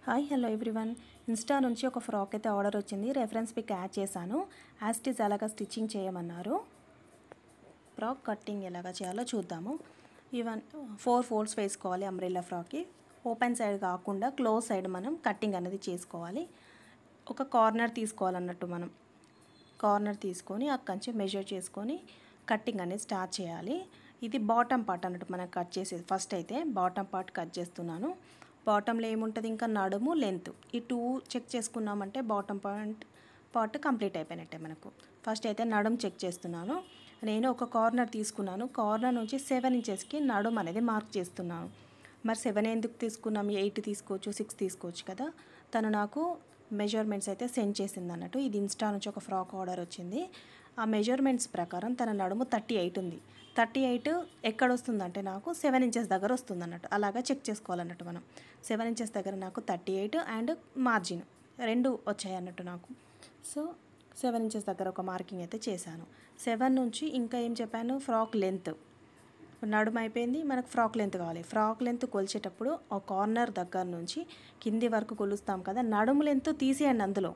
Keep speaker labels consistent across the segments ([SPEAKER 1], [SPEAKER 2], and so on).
[SPEAKER 1] Hi hello everyone. Insta నుంచి ఒక frock అయితే ఆర్డర్ వచ్చింది. రెఫరెన్స్ పిక్ యాడ్ చేశాను. యాజ్ ఇట్ ఈజ్ అలాగా స్టిచ్చింగ్ చేయమన్నారు. ఫ్రాక్ కట్టింగ్ ఎలాగా చేయాలో చూద్దాము. ఈవెన్ 4 ఫోల్డ్స్ వేసుకోవాలి. అంబ్రెల్లా ఫ్రాక్కి ఓపెన్ సైడ్ కాకుండా క్లోజ్ సైడ్ మనం కట్టింగ్ అనేది చేసుకోవాలి. ఒక కార్నర్ తీసుకోవాలన్నట్టు మనం కార్నర్ తీసుకొని అక్కడి నుంచి మెజర్ చేసుకొని కట్టింగ్ అనేది స్టార్ట్ చేయాలి. ఇది బాటమ్ పార్ట్ అన్నట్టు మనం కట్ చేసేది. ఫస్ట్ అయితే బాటమ్ పార్ట్ కట్ చేస్తున్నాను. బాటంలో ఏముంటుంది, ఇంకా నడుము లెంత్ ఈ 2 చెక్ చేసుకున్నామంటే బాటమ్ పార్ట్ కంప్లీట్ అయిపోయినట్టే మనకు. ఫస్ట్ అయితే నడుము చెక్ చేస్తున్నాను. నేను ఒక కార్నర్ తీసుకున్నాను. కార్నర్ నుంచి 7 ఇంచెస్కి నడుము అనేది మార్క్ చేస్తున్నాను. మరి 7 ఎందుకు తీసుకున్నాం, 8 తీసుకోవచ్చు, 6 తీసుకోవచ్చు కదా. తను నాకు మెజర్మెంట్స్ అయితే సెండ్ చేసింది అన్నట్టు. ఇది ఇన్స్టా నుంచి ఒక ఫ్రాక్ ఆర్డర్ వచ్చింది. ఆ మెజర్మెంట్స్ ప్రకారం తన నడుము 38 ఉంది. 38 ఎక్కడ వస్తుందంటే నాకు 7 ఇంచెస్ దగ్గర వస్తుంది అన్నట్టు. అలాగా చెక్ చేసుకోవాలన్నట్టు మనం. 7 ఇంచెస్ దగ్గర నాకు 38 అండ్ మార్జిన్ 2 వచ్చాయి అన్నట్టు నాకు. సో 7 ఇంచెస్ దగ్గర ఒక మార్కింగ్ అయితే చేశాను. 7 నుంచి ఇంకా ఏం చెప్పాను, ఫ్రాక్ లెంత్ నడుము అయిపోయింది. మనకు ఫ్రాక్ లెంత్ కావాలి. ఫ్రాక్ లెంత్ కొలిచేటప్పుడు ఆ కార్నర్ దగ్గర నుంచి కింది వరకు కొలుస్తాం కదా, నడుము లెంత్ తీసేయండి. అందులో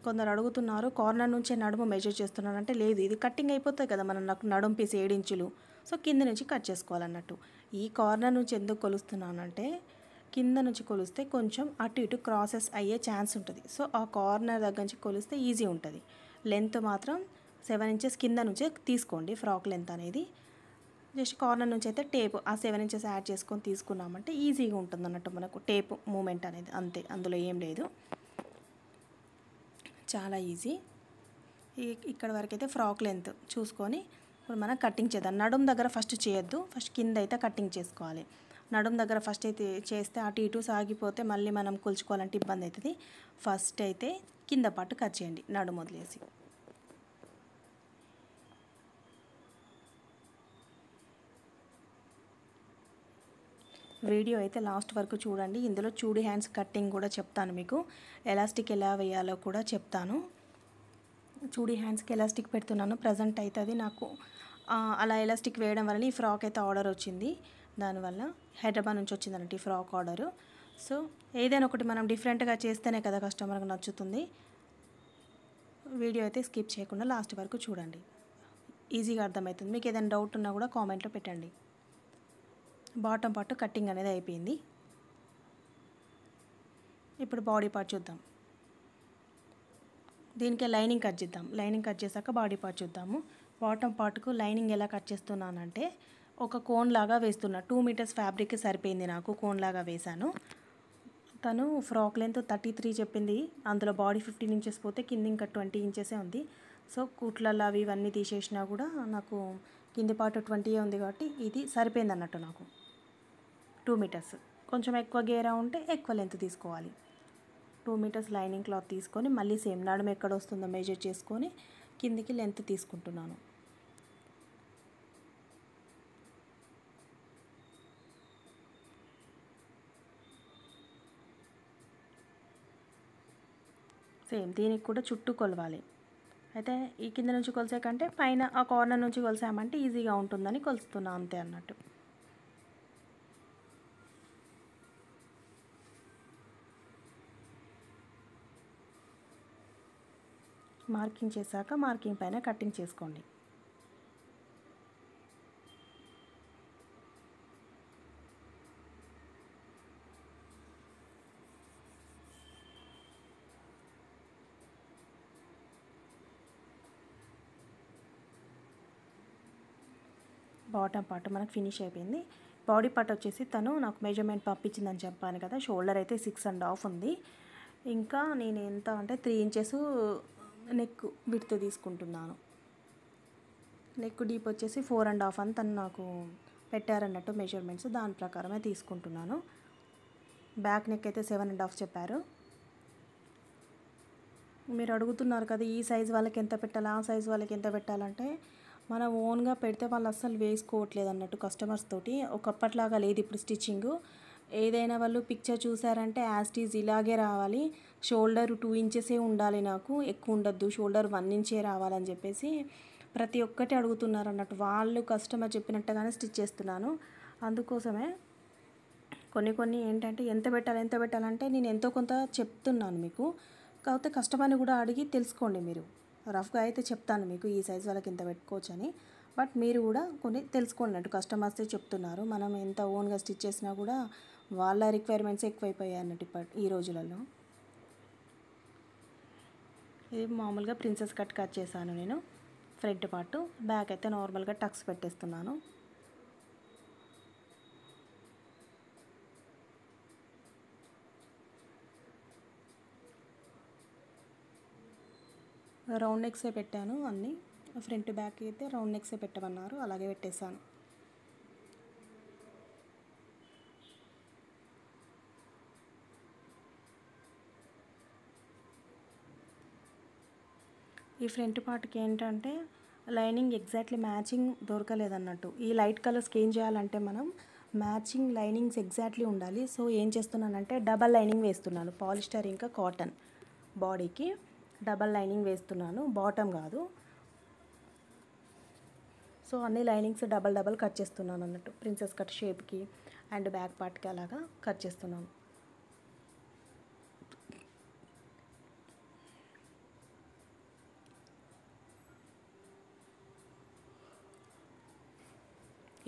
[SPEAKER 1] కొందరు అడుగుతున్నారు కార్నర్ నుంచే నడుము మెజర్ చేస్తున్నాను అంటే, లేదు, ఇది కట్టింగ్ అయిపోతుంది కదా మనం, నాకు నడుము పీస్ 7 ఇంచులు. సో కింద నుంచి కట్ చేసుకోవాలన్నట్టు. ఈ కార్నర్ నుంచి ఎందుకు కొలుస్తున్నానంటే, కింద నుంచి కొలిస్తే కొంచెం అటు ఇటు క్రాసెస్ అయ్యే ఛాన్స్ ఉంటుంది. సో ఆ కార్నర్ దగ్గర నుంచి కొలిస్తే ఈజీ ఉంటుంది. లెంత్ మాత్రం 7 ఇంచెస్ కింద నుంచే తీసుకోండి. ఫ్రాక్ లెంత్ అనేది జస్ట్ కార్నర్ నుంచి అయితే టేప్ ఆ 7 ఇంచెస్ యాడ్ చేసుకొని తీసుకున్నామంటే ఈజీగా ఉంటుంది అన్నట్టు మనకు టేప్ మూమెంట్ అనేది. అంతే, అందులో ఏం లేదు, చాలా ఈజీ. ఇక్కడ వరకు అయితే ఫ్రాక్ లెంత్ చూసుకొని ఇప్పుడు మనం కటింగ్ చేద్దాం. నడుము దగ్గర ఫస్ట్ చేయొద్దు, ఫస్ట్ కింద అయితే కటింగ్ చేసుకోవాలి. నడుము దగ్గర ఫస్ట్ అయితే చేస్తే అటు ఇటు సాగిపోతే మళ్ళీ మనం కొలుచుకోవాలంటే ఇబ్బంది అవుతుంది. ఫస్ట్ అయితే కింద పాటు కట్ చేయండి నడుము వదిలేసి. వీడియో అయితే లాస్ట్ వరకు చూడండి. ఇందులో చూడి హ్యాండ్స్ కట్టింగ్ కూడా చెప్తాను మీకు. ఎలాస్టిక్ ఎలా వేయాలో కూడా చెప్తాను. చూడి హ్యాండ్స్కి ఎలాస్టిక్ పెడుతున్నాను ప్రజెంట్ అయితే. అది నాకు అలా ఎలాస్టిక్ వేయడం వల్ల ఈ ఫ్రాక్ అయితే ఆర్డర్ వచ్చింది. దానివల్ల హైదరాబాద్ నుంచి వచ్చింది అన్నట్టు ఈ ఫ్రాక్ ఆర్డరు. సో ఏదైనా ఒకటి మనం డిఫరెంట్గా చేస్తేనే కదా కస్టమర్కి నచ్చుతుంది. వీడియో అయితే స్కిప్ చేయకుండా లాస్ట్ వరకు చూడండి, ఈజీగా అర్థమవుతుంది. మీకు ఏదైనా డౌట్ ఉన్నా కూడా కామెంట్లో పెట్టండి. బాటమ్ పార్ట్ కట్టింగ్ అనేది అయిపోయింది. ఇప్పుడు బాడీ పార్ట్ చూద్దాం. దీనికి లైనింగ్ కట్ చేద్దాం. లైనింగ్ కట్ చేశాక బాడీ పార్ట్ చూద్దాము. బాటమ్ పార్ట్కు లైనింగ్ ఎలా కట్ చేస్తున్నానంటే, ఒక కోన్ లాగా వేస్తున్నా. 2 మీటర్స్ ఫ్యాబ్రిక్ సరిపోయింది నాకు, కోన్ లాగా వేశాను. తను ఫ్రాక్ లెంత్ 33 చెప్పింది. అందులో బాడీ 15 ఇంచెస్ పోతే కింద ఇంకా 20 ఇంచెసే ఉంది. సో కుట్లలో అవి ఇవన్నీ తీసేసినా కూడా నాకు కింది పార్ట్ 20 ఉంది కాబట్టి ఇది సరిపోయింది అన్నట్టు నాకు. 2 మీటర్స్ కొంచెం ఎక్కువ గేరా ఉంటే ఎక్కువ లెంత్ తీసుకోవాలి. 2 మీటర్స్ లైనింగ్ క్లాత్ తీసుకొని మళ్ళీ సేమ్ నడుము ఎక్కడ వస్తుందో మెజర్ చేసుకొని కిందికి లెంత్ తీసుకుంటున్నాను. సేమ్ దీనికి కూడా చుట్టూ కొలవాలి. అయితే ఈ కింద నుంచి కొలిసే కంటే పైన ఆ కార్నర్ నుంచి కొలిసామంటే ఈజీగా ఉంటుందని కొలుస్తున్నా, అంతే అన్నట్టు. మార్కింగ్ చేశాక మార్కింగ్ పైన కటింగ్ చేసుకోండి. బాటమ్ పార్ట్ మనకు ఫినిష్ అయిపోయింది. బాడీ పార్ట్ వచ్చేసి తను నాకు మెజర్మెంట్ పంపించిందని చెప్పాను కదా. షోల్డర్ అయితే 6.5 ఉంది. ఇంకా నేను ఎంత అంటే 3 ఇంచెస్ నెక్ విడ్త్ తీసుకుంటున్నాను. నెక్ డీప్ వచ్చేసి 4.5 అని తను నాకు పెట్టారన్నట్టు మెజర్మెంట్స్, దాని ప్రకారమే తీసుకుంటున్నాను. బ్యాక్ నెక్ అయితే 7.5 చెప్పారు. మీరు అడుగుతున్నారు కదా ఈ సైజ్ వాళ్ళకి ఎంత పెట్టాలి, ఆ సైజ్ వాళ్ళకి ఎంత పెట్టాలంటే, మనం ఓన్గా పెడితే వాళ్ళు అస్సలు వేసుకోవట్లేదు అన్నట్టు కస్టమర్స్ తోటి. ఒకప్పట్లాగా లేదు ఇప్పుడు స్టిచ్చింగ్. ఏదైనా వాళ్ళు పిక్చర్ చూసారంటే యాజ్ ఇట్ ఈజ్ ఇలాగే రావాలి. షోల్డర్ 2 ఇంచెసే ఉండాలి, నాకు ఎక్కువ ఉండద్దు, షోల్డర్ 1 ఇంచే రావాలని చెప్పేసి ప్రతి ఒక్కటి అడుగుతున్నారు అన్నట్టు. వాళ్ళు కస్టమర్ చెప్పినట్టుగానే స్టిచ్ చేస్తున్నాను. అందుకోసమే కొన్ని ఏంటంటే ఎంత పెట్టాలంటే నేను ఎంతో కొంత చెప్తున్నాను మీకు. కాకపోతే కస్టమర్ని కూడా అడిగి తెలుసుకోండి మీరు. రఫ్గా అయితే చెప్తాను మీకు ఈ సైజ్ వాళ్ళకి ఇంత పెట్టుకోవచ్చని. బట్ మీరు కూడా కొన్ని తెలుసుకోండి అన్నట్టు. కస్టమర్సే చెప్తున్నారు, మనం ఎంత ఓన్గా స్టిచ్ చేసినా కూడా వాళ్ళ రిక్వైర్మెంట్స్ ఎక్కువైపోయాయి అన్నట్టు ఈ రోజులలో. ఇది మామూలుగా ప్రిన్సెస్ కట్ చేశాను నేను. ఫ్రంట్ పార్ట్, బ్యాక్ అయితే నార్మల్గా టక్స్ పెట్టేస్తున్నాను. రౌండ్ నెక్సే పెట్టాను అన్నీ. ఫ్రంట్ బ్యాక్ అయితే రౌండ్ నెక్సే పెట్టమన్నారు, అలాగే పెట్టేశాను. ఈ ఫ్రంట్ పార్ట్కి ఏంటంటే లైనింగ్ ఎగ్జాక్ట్లీ మ్యాచింగ్ దొరకలేదన్నట్టు. ఈ లైట్ కలర్స్కి ఏం చేయాలంటే మనం మ్యాచింగ్ లైనింగ్స్ ఎగ్జాక్ట్లీ ఉండాలి. సో ఏం చేస్తున్నానంటే డబల్ లైనింగ్ వేస్తున్నాను. పాలిస్టర్ ఇంకా కాటన్ బాడీకి డబల్ లైనింగ్ వేస్తున్నాను, బాటమ్ కాదు. సో అన్ని లైనింగ్స్ డబల్ కట్ చేస్తున్నాను అన్నట్టు. ప్రిన్సెస్ కట్ షేప్కి అండ్ బ్యాక్ పార్ట్కి అలాగా కట్ చేస్తున్నాను.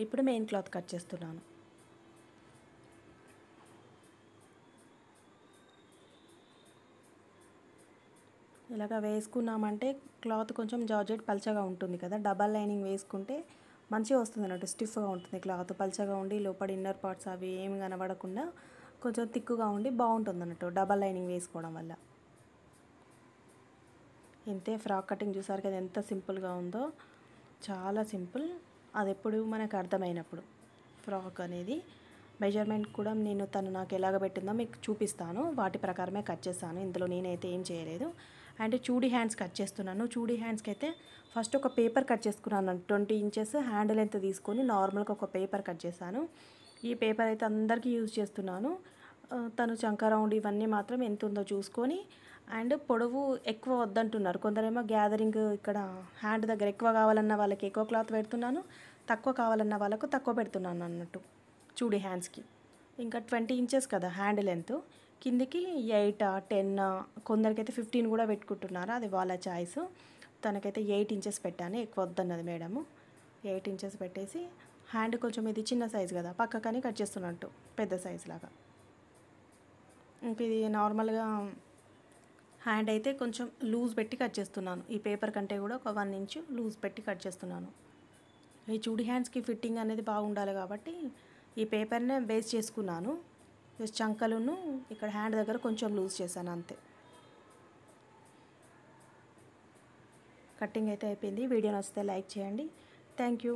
[SPEAKER 1] ఇప్పుడు మెయిన్ క్లాత్ కట్ చేస్తున్నాను. ఇలాగ వేసుకున్నామంటే క్లాత్ కొంచెం జార్జెట్ పల్చగా ఉంటుంది కదా. డబల్ లైనింగ్ వేసుకుంటే మంచిగా వస్తుంది అన్నట్టు, స్టిఫ్గా ఉంటుంది క్లాత్. పల్చగా ఉండి లోపల ఇన్నర్ పార్ట్స్ అవి ఏమి కనబడకుండా కొంచెం థిక్గా ఉండి బాగుంటుంది అన్నట్టు డబల్ లైనింగ్ వేసుకోవడం వల్ల. ఇంతే, ఫ్రాక్ కటింగ్ చూసారు కదా ఎంత సింపుల్గా ఉందో, చాలా సింపుల్. అది ఎప్పుడు మనకు అర్థమైనప్పుడు ఫ్రాక్ అనేది మెజర్మెంట్ కూడా నేను తను నాకు ఎలాగ పెట్టిందో మీకు చూపిస్తాను. వాటి ప్రకారమే కట్ చేస్తాను, ఇందులో నేనైతే ఏం చేయలేదు. అండ్ చూడీ హ్యాండ్స్ కట్ చేస్తున్నాను. చూడీ హ్యాండ్స్కి అయితే ఫస్ట్ ఒక పేపర్ కట్ చేసుకున్నాను. 20 ఇంచెస్ హ్యాండ్ లెంత్ తీసుకొని నార్మల్గా ఒక పేపర్ కట్ చేశాను. ఈ పేపర్ అయితే అందరికీ యూజ్ చేస్తున్నాను. తను చంక రౌండ్ ఇవన్నీ మాత్రం ఎంత ఉందో చూసుకొని, అండ్ పొడవు ఎక్కువ వద్దంటున్నారు కొందరేమో. గ్యాదరింగ్ ఇక్కడ హ్యాండ్ దగ్గర ఎక్కువ కావాలన్న వాళ్ళకి ఎక్కువ క్లాత్ పెడుతున్నాను, తక్కువ కావాలన్న వాళ్ళకు తక్కువ పెడుతున్నాను అన్నట్టు చూడీ హ్యాండ్స్కి. ఇంకా 20 ఇంచెస్ కదా హ్యాండ్ లెంత్, కిందికి 8, 10, కొందరికైతే 15 కూడా పెట్టుకుంటున్నారు, అది వాళ్ళ చాయిస్. తనకైతే 8 ఇంచెస్ పెట్టాను, ఎక్కువ వద్దన్నది మేడము. 8 ఇంచెస్ పెట్టేసి హ్యాండ్ కొంచెం ఇది చిన్న సైజు కదా పక్కకని కట్ చేస్తున్నట్టు పెద్ద సైజు లాగా. ఇంక ఇది నార్మల్గా హ్యాండ్ అయితే కొంచెం లూజ్ పెట్టి కట్ చేస్తున్నాను. ఈ పేపర్ కంటే కూడా ఒక 1 ఇంచ్ లూజ్ పెట్టి కట్ చేస్తున్నాను. ఈ చూడీ హ్యాండ్స్కి ఫిట్టింగ్ అనేది బాగుండాలి కాబట్టి ఈ పేపర్నే బేస్ చేసుకున్నాను. జస్ట్ చంకలును ఇక్కడ హ్యాండ్ దగ్గర కొంచెం లూజ్ చేశాను అంతే. కటింగ్ అయితే అయిపోయింది. వీడియో నచ్చితే లైక్ చేయండి. Thank you.